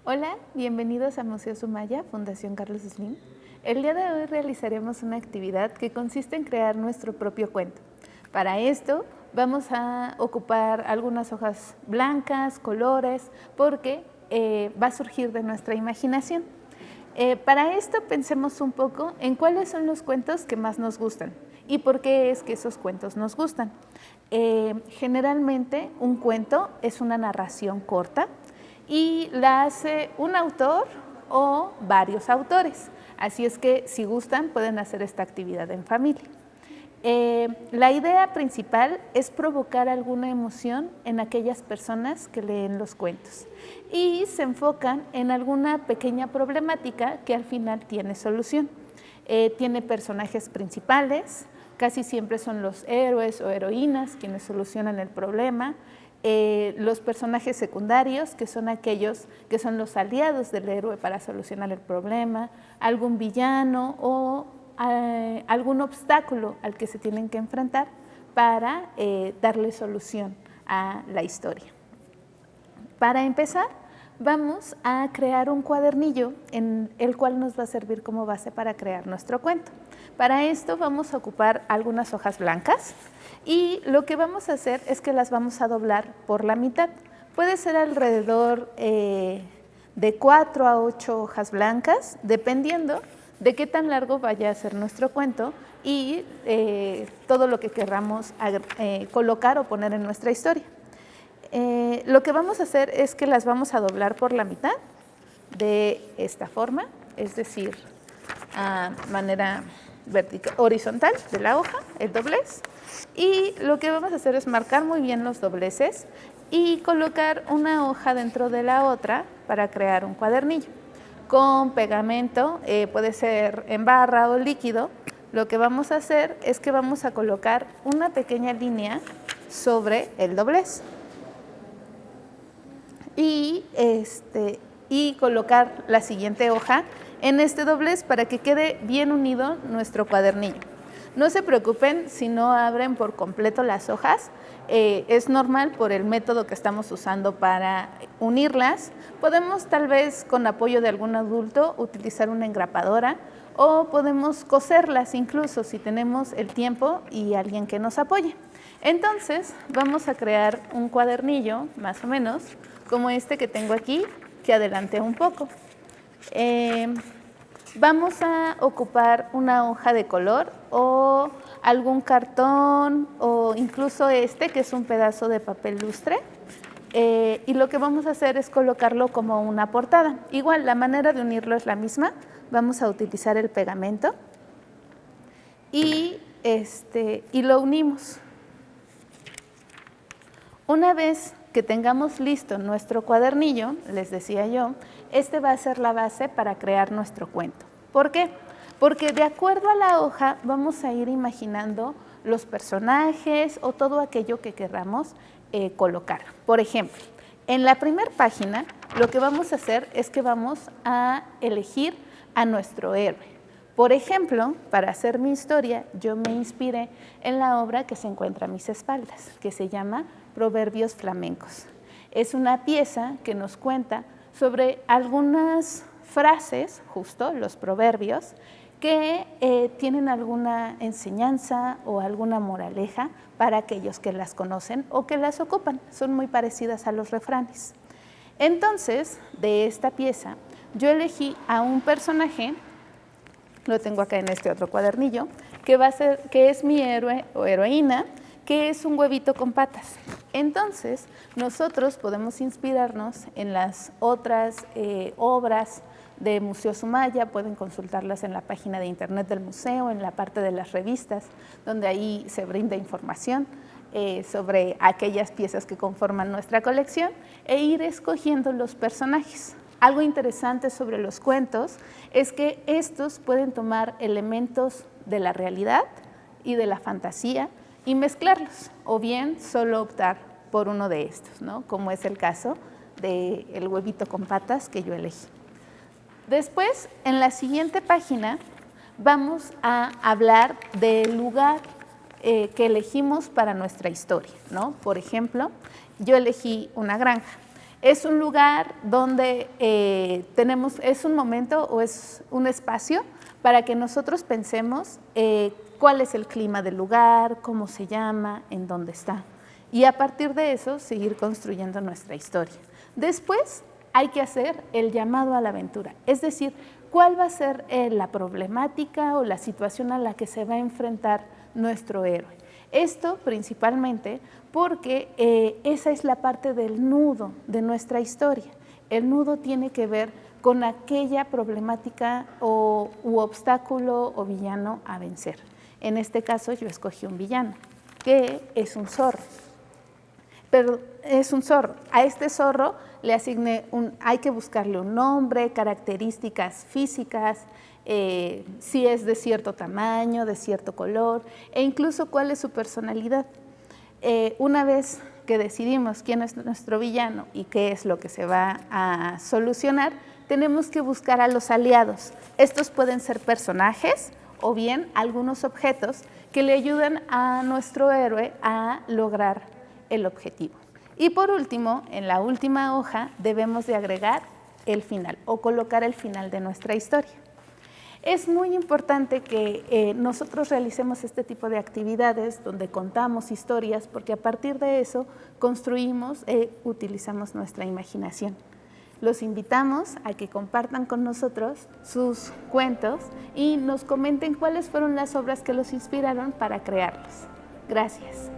Hola, bienvenidos a Museo Sumaya, Fundación Carlos Slim. El día de hoy realizaremos una actividad que consiste en crear nuestro propio cuento. Para esto vamos a ocupar algunas hojas blancas, colores, porque va a surgir de nuestra imaginación. Para esto pensemos un poco en cuáles son los cuentos que más nos gustan y por qué es que esos cuentos nos gustan. Generalmente un cuento es una narración corta y la hace un autor o varios autores. Así es que si gustan pueden hacer esta actividad en familia. La idea principal es provocar alguna emoción en aquellas personas que leen los cuentos y se enfocan en alguna pequeña problemática que al final tiene solución. Tiene personajes principales, casi siempre son los héroes o heroínas quienes solucionan el problema. Los personajes secundarios, que son aquellos que son los aliados del héroe para solucionar el problema, algún villano o algún obstáculo al que se tienen que enfrentar para darle solución a la historia. Para empezar, vamos a crear un cuadernillo en el cual nos va a servir como base para crear nuestro cuento. Para esto vamos a ocupar algunas hojas blancas y lo que vamos a hacer es que las vamos a doblar por la mitad. Puede ser alrededor de 4 a 8 hojas blancas, dependiendo de qué tan largo vaya a ser nuestro cuento y todo lo que queramos colocar o poner en nuestra historia. Lo que vamos a hacer es que las vamos a doblar por la mitad de esta forma, es decir, a manera horizontal de la hoja, el doblez, y lo que vamos a hacer es marcar muy bien los dobleces y colocar una hoja dentro de la otra para crear un cuadernillo. Con pegamento, puede ser en barra o líquido, lo que vamos a hacer es que vamos a colocar una pequeña línea sobre el doblez y colocar la siguiente hoja en este doblez para que quede bien unido nuestro cuadernillo. No se preocupen si no abren por completo las hojas, es normal por el método que estamos usando para unirlas. Podemos tal vez con apoyo de algún adulto utilizar una engrapadora o podemos coserlas incluso si tenemos el tiempo y alguien que nos apoye. Entonces vamos a crear un cuadernillo más o menos como este que tengo aquí, que adelanté un poco. Vamos a ocupar una hoja de color o algún cartón o incluso que es un pedazo de papel lustre. Y lo que vamos a hacer es colocarlo como una portada. Igual, la manera de unirlo es la misma. Vamos a utilizar el pegamento y lo unimos. Una vez que tengamos listo nuestro cuadernillo, les decía yo, va a ser la base para crear nuestro cuento. ¿Por qué? Porque de acuerdo a la hoja vamos a ir imaginando los personajes o todo aquello que queramos colocar. Por ejemplo, en la primera página lo que vamos a hacer es que vamos a elegir a nuestro héroe. Por ejemplo, para hacer mi historia, yo me inspiré en la obra que se encuentra a mis espaldas, que se llama Proverbios Flamencos. Es una pieza que nos cuenta sobre algunas frases, justo los proverbios, que tienen alguna enseñanza o alguna moraleja para aquellos que las conocen o que las ocupan. Son muy parecidas a los refranes. Entonces, de esta pieza, yo elegí a un personaje, lo tengo acá en este otro cuadernillo, que es mi héroe o heroína, que es un huevito con patas. Entonces, nosotros podemos inspirarnos en las otras obras de Museo Sumaya, pueden consultarlas en la página de internet del museo, en la parte de las revistas, donde ahí se brinda información sobre aquellas piezas que conforman nuestra colección e ir escogiendo los personajes. Algo interesante sobre los cuentos es que estos pueden tomar elementos de la realidad y de la fantasía y mezclarlos, o bien solo optar por uno de estos, ¿no? Como es el caso del huevito con patas que yo elegí. Después, en la siguiente página, vamos a hablar del lugar que elegimos para nuestra historia, ¿no? Por ejemplo, yo elegí una granja. Es un lugar donde es un momento o es un espacio para que nosotros pensemos cuál es el clima del lugar, cómo se llama, en dónde está. Y a partir de eso, seguir construyendo nuestra historia. Después hay que hacer el llamado a la aventura, es decir, cuál va a ser la problemática o la situación a la que se va a enfrentar nuestro héroe. Esto principalmente porque esa es la parte del nudo de nuestra historia. El nudo tiene que ver con aquella problemática u obstáculo o villano a vencer. En este caso yo escogí un villano, que es un zorro. Pero es un zorro. A este zorro le asigné hay que buscarle un nombre, características físicas, si es de cierto tamaño, de cierto color, e incluso cuál es su personalidad. Una vez que decidimos quién es nuestro villano y qué es lo que se va a solucionar, tenemos que buscar a los aliados. Estos pueden ser personajes o bien algunos objetos que le ayudan a nuestro héroe a lograr el objetivo. Y por último, en la última hoja debemos de agregar el final o colocar el final de nuestra historia. Es muy importante que nosotros realicemos este tipo de actividades donde contamos historias, porque a partir de eso construimos e utilizamos nuestra imaginación. Los invitamos a que compartan con nosotros sus cuentos y nos comenten cuáles fueron las obras que los inspiraron para crearlos. Gracias.